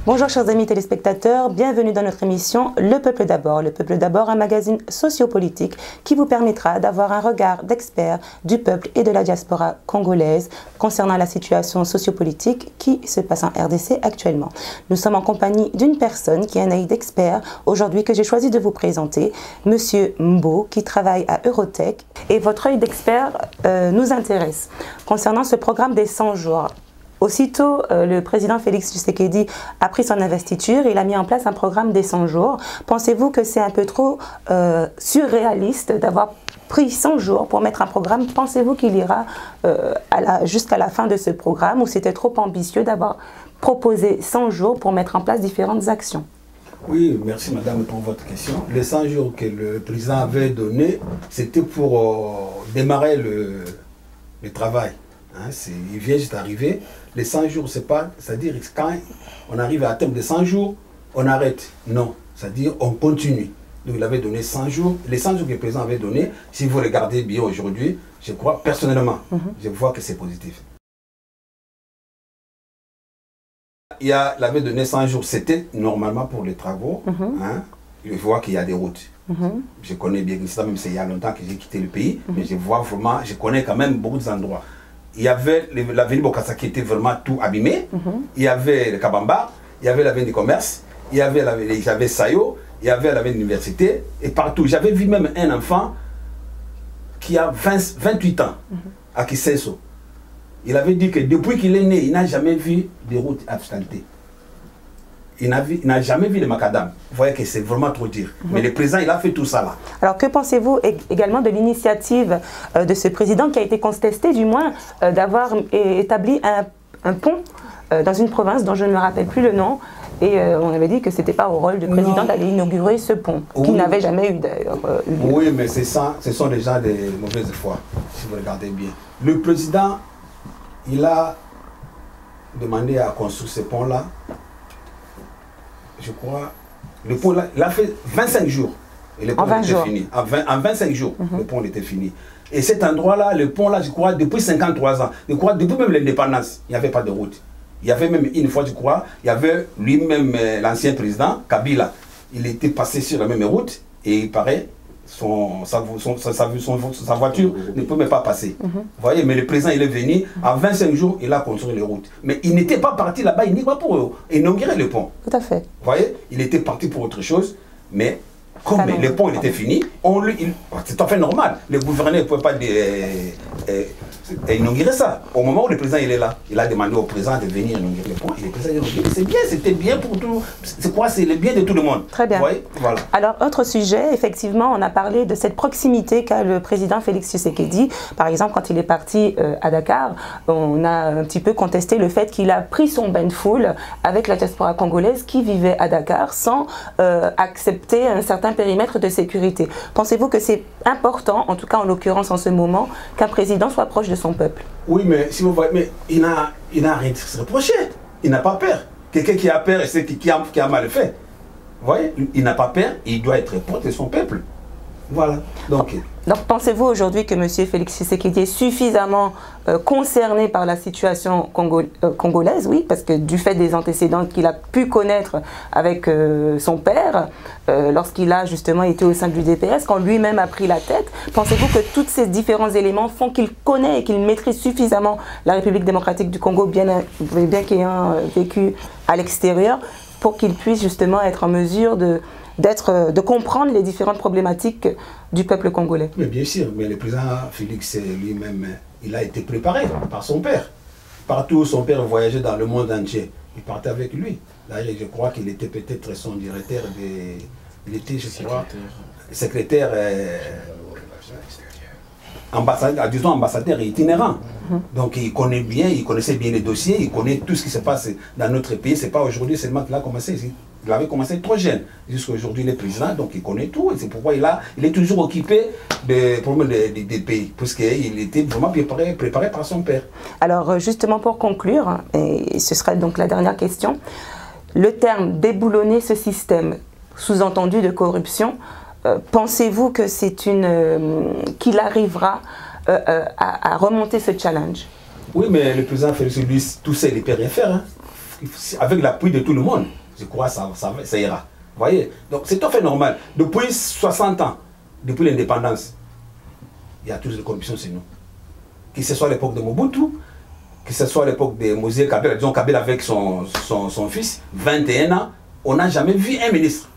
Bonjour chers amis téléspectateurs, bienvenue dans notre émission Le Peuple d'abord. Le Peuple d'abord, un magazine sociopolitique qui vous permettra d'avoir un regard d'expert du peuple et de la diaspora congolaise concernant la situation sociopolitique qui se passe en RDC actuellement. Nous sommes en compagnie d'une personne qui a un œil d'expert aujourd'hui que j'ai choisi de vous présenter, Monsieur Mbo, qui travaille à Eurotech. Et votre œil d'expert nous intéresse concernant ce programme des 100 jours. Aussitôt, le président Félix Tshisekedi a pris son investiture, il a mis en place un programme des 100 jours. Pensez-vous que c'est un peu trop surréaliste d'avoir pris 100 jours pour mettre un programme? Pensez-vous qu'il ira jusqu'à la fin de ce programme, ou c'était trop ambitieux d'avoir proposé 100 jours pour mettre en place différentes actions? Oui, merci madame pour votre question. Les 100 jours que le président avait donné, c'était pour démarrer le travail. Hein, il vient juste d'arriver. Les 100 jours, c'est pas, c'est-à-dire quand on arrive à terme de 100 jours, on arrête. Non, c'est-à-dire on continue. Donc il avait donné 100 jours. Les 100 jours que le président avait donné, si vous regardez bien aujourd'hui, je crois personnellement, je vois que c'est positif. Il avait donné 100 jours, c'était normalement pour les travaux. Hein, je vois qu'il y a des routes. Je connais bien ça, même s'il y a longtemps que j'ai quitté le pays, mais je vois vraiment, je connais quand même beaucoup d'endroits. Il y avait l'avenue Bokassa qui était vraiment tout abîmé. Il y avait le Kabamba, il y avait l'avenue du commerce, il y avait Sayo, il y avait l'avenue de l'université, et partout. J'avais vu même un enfant qui a 28 ans, à Kisenso. Il avait dit que depuis qu'il est né, il n'a jamais vu de route asphaltée. Il n'a jamais vu de macadam. Vous voyez que c'est vraiment trop dire. Mais le président, il a fait tout ça là. Alors, que pensez-vous également de l'initiative de ce président qui a été contesté, du moins, d'avoir établi un pont dans une province dont je ne me rappelle plus le nom, et on avait dit que ce n'était pas au rôle du président d'aller inaugurer ce pont, qui n'avait jamais eu d'ailleurs lieu. Oui, mais c'est ça, ce sont déjà des mauvaises foi, si vous regardez bien. Le président, il a demandé à construire ce pont-là. Je crois, le pont là, il a fait 25 jours. Et le pont était fini. En 25 jours, le pont était fini. Et cet endroit-là, le pont là, je crois, depuis 53 ans, je crois, depuis même l'indépendance, il n'y avait pas de route. Il y avait même une fois, je crois, il y avait lui-même, l'ancien président, Kabila. Il était passé sur la même route et il paraît, sa voiture ne peut même pas passer. Vous voyez, mais le président, il est venu, en 25 jours, il a construit les routes. Mais il n'était pas parti là-bas, il n'y pas pour inaugurer le pont. Tout à fait. Vous voyez, il était parti pour autre chose, mais comme le pont il était fini, c'est tout à fait normal. Le gouverneur ne pouvait pas inaugurer ça. Au moment où le président il est là, il a demandé au président de venir inaugurer le pont. Et le président il a dit, c'est bien, c'était bien pour tout. C'est quoi? C'est le bien de tout le monde. Très bien. Vous voyez, voilà. Alors, autre sujet, effectivement, on a parlé de cette proximité qu'a le président Félix Tshisekedi. Par exemple, quand il est parti à Dakar, on a un petit peu contesté le fait qu'il a pris son bain de foule avec la diaspora congolaise qui vivait à Dakar sans accepter un certain périmètre de sécurité. Pensez-vous que c'est important, en tout cas en l'occurrence en ce moment, qu'un président soit proche de son peuple? Oui, mais si vous voyez, mais il n'a rien à se reprocher. Il n'a pas peur. Quelqu'un qui a peur, c'est qui a mal fait. Vous voyez, il n'a pas peur, il doit être proche de son peuple. Voilà. Donc pensez-vous aujourd'hui que M. Félix Tshisekedi est suffisamment concerné par la situation congolaise? Oui, parce que du fait des antécédents qu'il a pu connaître avec son père, lorsqu'il a justement été au sein du DPS, quand lui-même a pris la tête, pensez-vous que tous ces différents éléments font qu'il connaît et qu'il maîtrise suffisamment la République démocratique du Congo, bien qu'ayant vécu à l'extérieur, pour qu'il puisse justement être en mesure de comprendre les différentes problématiques du peuple congolais? Mais bien sûr, mais le président Félix lui-même, il a été préparé par son père. Partout où son père voyageait dans le monde entier, il partait avec lui. D'ailleurs, je crois qu'il était peut-être son directeur, il était, je crois, secrétaire, disons ambassadeur itinérant. Donc il connaît bien, il connaissait bien les dossiers, il connaît tout ce qui se passe dans notre pays. C'est pas aujourd'hui seulement qu'il a commencé ici. Il avait commencé trop jeune. Jusqu'à aujourd'hui, il est président, donc il connaît tout. Et c'est pourquoi il est toujours occupé des problèmes des pays, puisqu'il était vraiment préparé par son père. Alors justement pour conclure, et ce sera donc la dernière question, le terme déboulonner ce système, sous-entendu de corruption, pensez-vous que c'est qu'il arrivera à remonter ce challenge? Oui, mais le président Félix, lui, tout ça, il ne peut rien faire. Hein. avec l'appui de tout le monde, je crois que ça ira. Vous voyez? Donc c'est tout à fait normal. Depuis 60 ans, depuis l'indépendance, il y a toujours des corruptions chez nous. Que ce soit à l'époque de Mobutu, que ce soit à l'époque de Moïse Kabila, disons Kabila avec son fils, 21 ans, on n'a jamais vu un ministre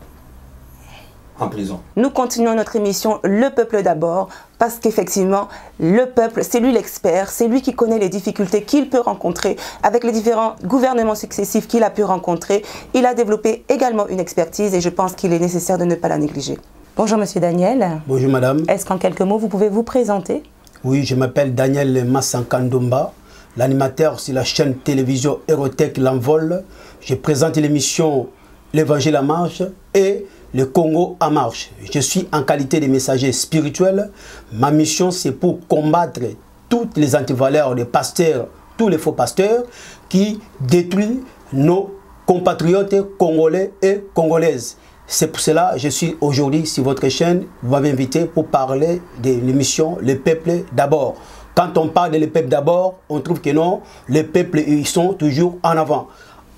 en prison. Nous continuons notre émission Le Peuple d'abord, parce qu'effectivement, le peuple, c'est lui l'expert, c'est lui qui connaît les difficultés qu'il peut rencontrer avec les différents gouvernements successifs qu'il a pu rencontrer. Il a développé également une expertise et je pense qu'il est nécessaire de ne pas la négliger. Bonjour Monsieur Daniel. Bonjour Madame. Est-ce qu'en quelques mots, vous pouvez vous présenter? Oui, je m'appelle Daniel Massankandomba, l'animateur sur la chaîne télévision Hérotech L'Envol. Je présente l'émission L'Évangile en marche et le Congo en marche. Je suis en qualité de messager spirituel. Ma mission, c'est pour combattre toutes les antivaleurs des pasteurs, tous les faux pasteurs qui détruisent nos compatriotes congolais et congolaises. C'est pour cela que je suis aujourd'hui sur votre chaîne. Vous m'avez invité pour parler de l'émission Le Peuple d'abord. Quand on parle de Le Peuple d'abord, on trouve que non, les peuples, ils sont toujours en avant.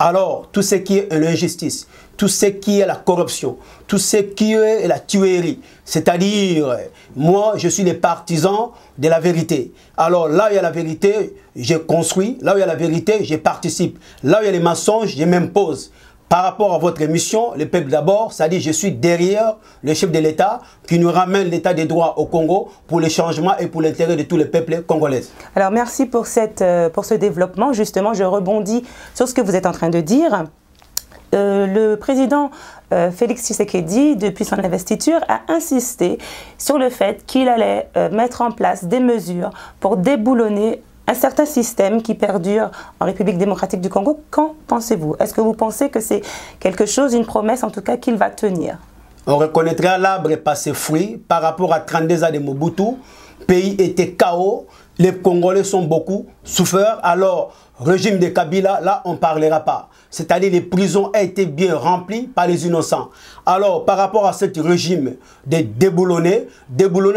Alors, tout ce qui est l'injustice, tout ce qui est la corruption, tout ce qui est la tuerie, c'est-à-dire, moi, je suis le partisan de la vérité. Alors, là où il y a la vérité, je construis. Là où il y a la vérité, je participe. Là où il y a les mensonges, je m'impose. Par rapport à votre émission, Le Peuple d'abord, ça dit je suis derrière le chef de l'État qui nous ramène l'État des droits au Congo pour le changement et pour l'intérêt de tous les peuples congolais. Alors merci pour ce développement. Justement, je rebondis sur ce que vous êtes en train de dire. Le président Félix Tshisekedi, depuis son investiture, a insisté sur le fait qu'il allait mettre en place des mesures pour déboulonner un certain système qui perdure en République démocratique du Congo. Qu'en pensez-vous? Est-ce que vous pensez que c'est quelque chose, une promesse en tout cas, qu'il va tenir? On reconnaîtra l'arbre par ses fruits. Par rapport à 32 ans de Mobutu, le pays était chaos, les Congolais sont beaucoup souffreurs. Alors, régime de Kabila, là, on ne parlera pas. C'est-à-dire les prisons ont été bien remplies par les innocents. Alors, par rapport à ce régime de déboulonner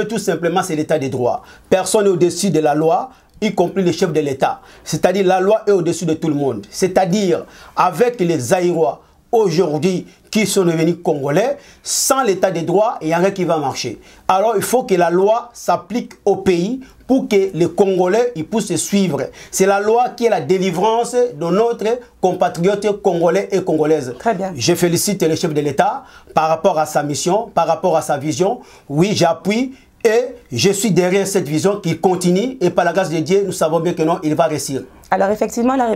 tout simplement, c'est l'état des droits. Personne n'est au-dessus de la loi, y compris le chef de l'État. C'est-à-dire la loi est au-dessus de tout le monde. C'est-à-dire avec les Zaïrois aujourd'hui qui sont devenus Congolais, sans l'état des droits, il n'y a rien qui va marcher. Alors il faut que la loi s'applique au pays pour que les Congolais ils puissent se suivre. C'est la loi qui est la délivrance de notre compatriote congolais et congolaises. Très bien. Je félicite le chef de l'État par rapport à sa mission, par rapport à sa vision. Oui, j'appuie. Et je suis derrière cette vision qui continue et par la grâce de Dieu, nous savons bien que non, il va réussir. Alors effectivement, la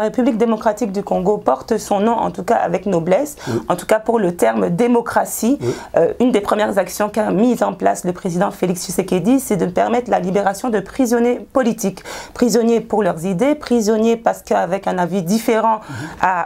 République démocratique du Congo porte son nom, en tout cas avec noblesse, en tout cas pour le terme démocratie. Une des premières actions qu'a mise en place le président Félix Tshisekedi, c'est de permettre la libération de prisonniers politiques. Prisonniers pour leurs idées, prisonniers parce qu'avec un avis différent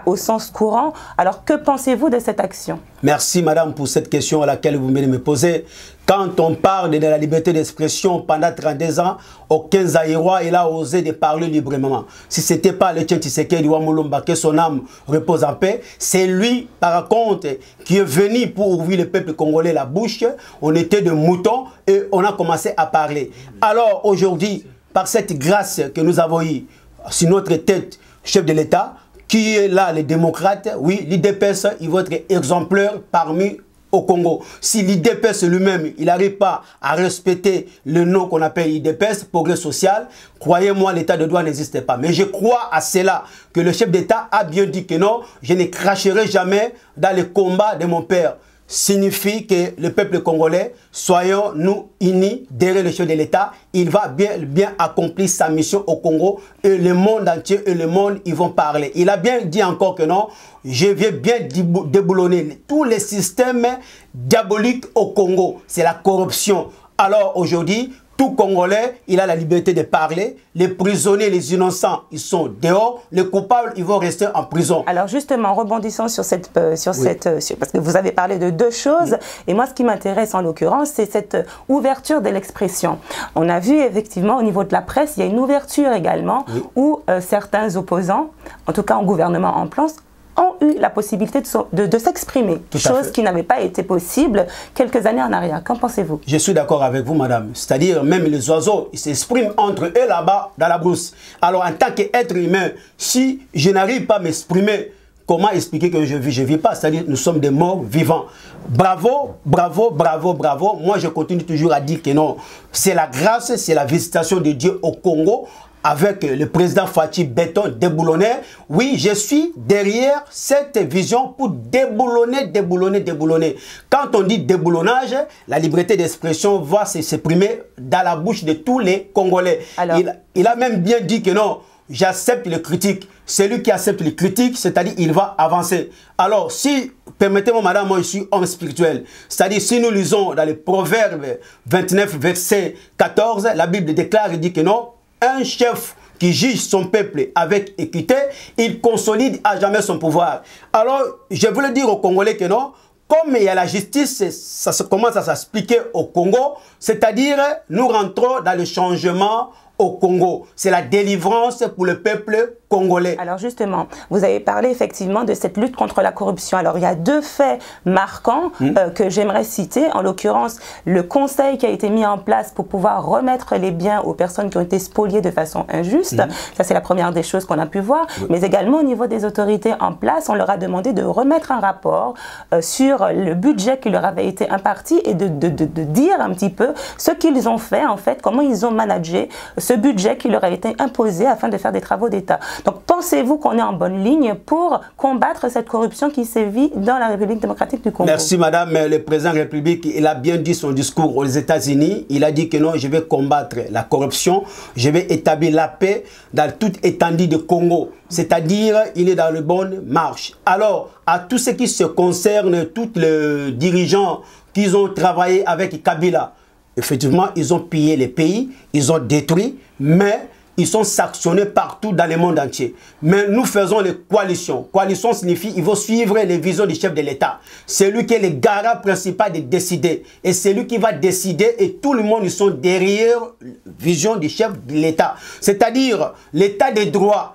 au sens courant. Alors que pensez-vous de cette action? Merci madame pour cette question à laquelle vous venez de me poser. Quand on parle de la liberté d'expression pendant 32 ans, aucun Zaïrois il a osé de parler librement. Si ce n'était pas le Tshisekedi Wamulumba, que son âme repose en paix, c'est lui par contre qui est venu pour ouvrir le peuple congolais la bouche. On était de moutons et on a commencé à parler. Alors aujourd'hui, par cette grâce que nous avons eue sur notre tête, chef de l'État, qui est là, les démocrates, oui, l'IDPS, il va être exemplaire parmi au Congo. Si l'IDPS lui-même, il n'arrive pas à respecter le nom qu'on appelle IDPS, progrès social, croyez-moi, l'état de droit n'existe pas. Mais je crois à cela que le chef d'État a bien dit que non, je ne cracherai jamais dans le combat de mon père. Signifie que le peuple congolais, soyons-nous unis derrière le chef de l'État. Il va bien accomplir sa mission au Congo et le monde entier et le monde, ils vont parler. Il a bien dit encore que non, je vais bien déboulonner tous les systèmes diaboliques au Congo. C'est la corruption. Alors aujourd'hui, tout Congolais, il a la liberté de parler. Les prisonniers, les innocents, ils sont dehors. Les coupables, ils vont rester en prison. Alors justement, rebondissant sur cette parce que vous avez parlé de deux choses. Et moi, ce qui m'intéresse en l'occurrence, c'est cette ouverture de l'expression. On a vu effectivement au niveau de la presse, il y a une ouverture également où certains opposants, en tout cas en gouvernement en place, ont eu la possibilité de s'exprimer, chose qui n'avait pas été possible quelques années en arrière. Qu'en pensez-vous? Je suis d'accord avec vous, madame. C'est-à-dire, même les oiseaux, ils s'expriment entre eux là-bas, dans la brousse. Alors, en tant qu'être humain, si je n'arrive pas à m'exprimer, comment expliquer que je ne vis pas? C'est-à-dire, nous sommes des morts vivants. Bravo, bravo, bravo, bravo. Moi, je continue toujours à dire que non, c'est la grâce, c'est la visitation de Dieu au Congo, avec le président Fatou Béton déboulonné. Oui, je suis derrière cette vision pour déboulonner, déboulonner, déboulonner. Quand on dit déboulonnage, la liberté d'expression va s'exprimer dans la bouche de tous les Congolais. Alors, il a même bien dit que non, j'accepte les critiques. Celui qui accepte les critiques, c'est-à-dire il va avancer. Alors, si, permettez-moi madame, moi je suis homme spirituel. C'est-à-dire si nous lisons dans les Proverbes 29, verset 14, la Bible déclare et dit que non, un chef qui juge son peuple avec équité, il consolide à jamais son pouvoir. Alors, je voulais dire aux Congolais que non, comme il y a la justice, ça commence à s'expliquer au Congo, c'est-à-dire nous rentrons dans le changement au Congo. C'est la délivrance pour le peuple congolais. Alors justement, vous avez parlé effectivement de cette lutte contre la corruption. Alors il y a deux faits marquants que j'aimerais citer. En l'occurrence, le conseil qui a été mis en place pour pouvoir remettre les biens aux personnes qui ont été spoliées de façon injuste. Ça, c'est la première des choses qu'on a pu voir. Mais également au niveau des autorités en place, on leur a demandé de remettre un rapport sur le budget qui leur avait été imparti et de dire un petit peu ce qu'ils ont fait, en fait, comment ils ont managé ce budget qui leur a été imposé afin de faire des travaux d'État. Donc, pensez-vous qu'on est en bonne ligne pour combattre cette corruption qui sévit dans la République démocratique du Congo? Merci, madame. Le président de la République, il a bien dit son discours aux États-Unis. Il a dit que non, je vais combattre la corruption, je vais établir la paix dans toute étendue du Congo. C'est-à-dire, il est dans le bonne marche. Alors, à tout ce qui se concerne, tous les dirigeants qui ont travaillé avec Kabila, effectivement, ils ont pillé les pays, ils ont détruit, mais ils sont sanctionnés partout dans le monde entier. Mais nous faisons les coalitions. Coalition signifie qu'il faut suivre les visions du chef de l'État. C'est lui qui est le garant principal de décider. Et c'est lui qui va décider et tout le monde ils sont derrière la vision du chef de l'État. C'est-à-dire l'État des droits,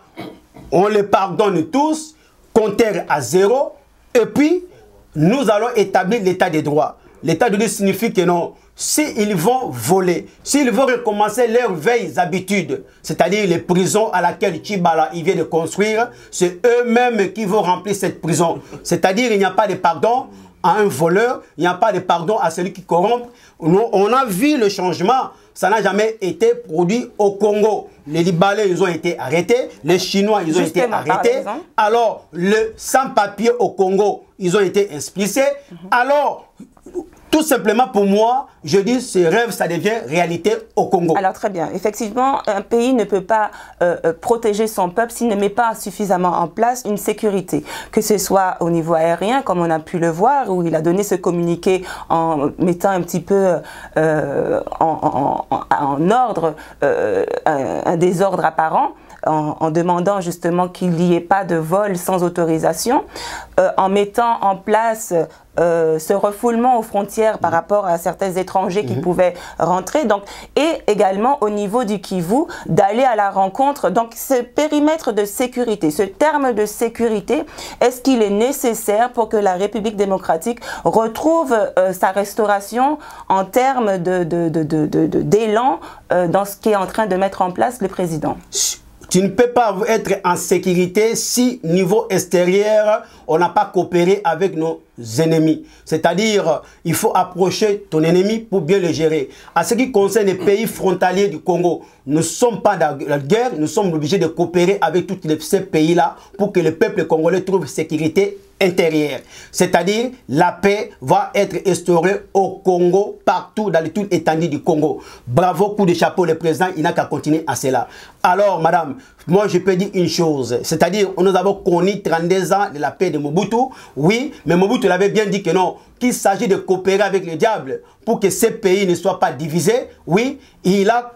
on les pardonne tous, compteur à zéro, et puis nous allons établir l'État des droits. L'État de droit signifie que non, s'ils vont voler, s'ils vont recommencer leurs vieilles habitudes, c'est-à-dire les prisons à laquelle Tchibala il vient de construire, c'est eux-mêmes qui vont remplir cette prison. C'est-à-dire il n'y a pas de pardon à un voleur, il n'y a pas de pardon à celui qui corrompt. On a vu le changement, ça n'a jamais été produit au Congo. Les Libanais, ils ont été arrêtés, les Chinois, ils ont été arrêtés. Alors, le sans-papier au Congo, ils ont été expulsés. Alors, tout simplement pour moi, je dis ce rêve, ça devient réalité au Congo. Alors très bien, effectivement, un pays ne peut pas protéger son peuple s'il ne met pas suffisamment en place une sécurité. Que ce soit au niveau aérien, comme on a pu le voir, où il a donné ce communiqué en mettant un petit peu en ordre un désordre apparent. En demandant justement qu'il n'y ait pas de vol sans autorisation, en mettant en place ce refoulement aux frontières par rapport à certains étrangers qui pouvaient rentrer, donc, et également au niveau du Kivu, d'aller à la rencontre. Donc ce périmètre de sécurité, ce terme de sécurité, est-ce qu'il est nécessaire pour que la République démocratique retrouve sa restauration en termes d'élan dans ce qu'est en train de mettre en place le président? Tu ne peux pas être en sécurité si, niveau extérieur, on n'a pas coopéré avec nos ennemis. C'est-à-dire, il faut approcher ton ennemi pour bien le gérer. À ce qui concerne les pays frontaliers du Congo, nous ne sommes pas dans la guerre, nous sommes obligés de coopérer avec tous ces pays-là pour que le peuple congolais trouve sécurité intérieure. C'est-à-dire, la paix va être instaurée au Congo, partout dans toute étendue du Congo. Bravo, coup de chapeau, le président, il n'a qu'à continuer à cela. Alors, madame, moi je peux dire une chose, c'est-à-dire, nous avons connu 32 ans de la paix de Mobutu, oui, mais Mobutu l'avait bien dit que non, qu'il s'agit de coopérer avec le diable pour que ces pays ne soient pas divisés, oui, il a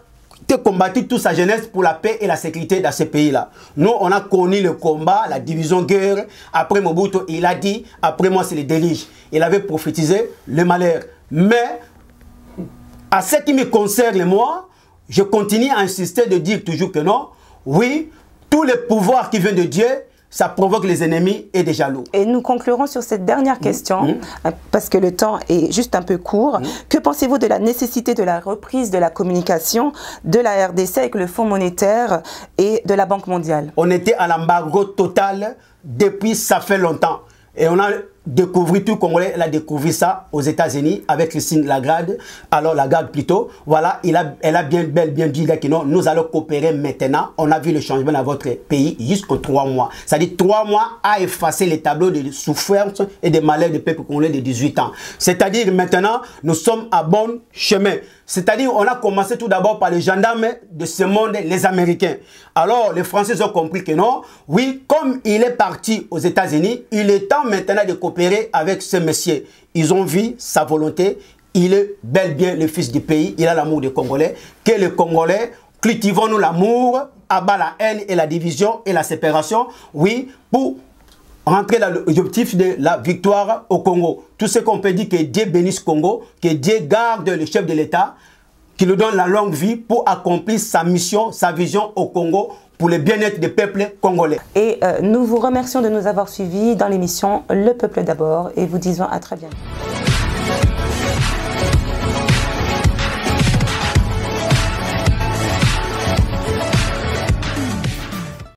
combattu toute sa jeunesse pour la paix et la sécurité dans ces pays-là. Nous, on a connu le combat, la division guerre. Après Mobutu, il a dit, après moi, c'est le déluge. Il avait prophétisé le malheur. Mais, à ce qui me concerne, moi, je continue à insister de dire toujours que non. Oui, tous les pouvoirs qui viennent de Dieu, ça provoque les ennemis et des jaloux. Et nous conclurons sur cette dernière question, parce que le temps est juste un peu court. Que pensez-vous de la nécessité de la reprise de la communication de la RDC avec le Fonds monétaire et de la Banque mondiale? On était à l'embargo total depuis ça fait longtemps. Et on a découvert, tout Congolais, elle a découvert ça aux États-Unis avec Christine Lagarde, alors Lagarde plutôt. Voilà, elle a bien dit que non, nous allons coopérer maintenant. On a vu le changement dans votre pays jusqu'aux 3 mois. C'est-à-dire 3 mois à effacer les tableaux de souffrance et de malheur du peuple congolais de 18 ans. C'est-à-dire maintenant, nous sommes à bon chemin. C'est-à-dire, on a commencé tout d'abord par les gendarmes de ce monde, les Américains. Alors, les Français ont compris que non. Oui, comme il est parti aux États-Unis, il est temps maintenant de coopérer avec ce monsieur. Ils ont vu sa volonté. Il est bel bien le fils du pays. Il a l'amour des Congolais. Que les Congolais, cultivons-nous l'amour, abat la haine et la division et la séparation. Oui, pour rentrer dans l'objectif de la victoire au Congo. Tout ce qu'on peut dire, que Dieu bénisse Congo, que Dieu garde le chef de l'État, qu'il lui donne la longue vie pour accomplir sa mission, sa vision au Congo, pour le bien-être des peuples congolais. Et nous vous remercions de nous avoir suivis dans l'émission Le Peuple d'abord et vous disons à très bientôt.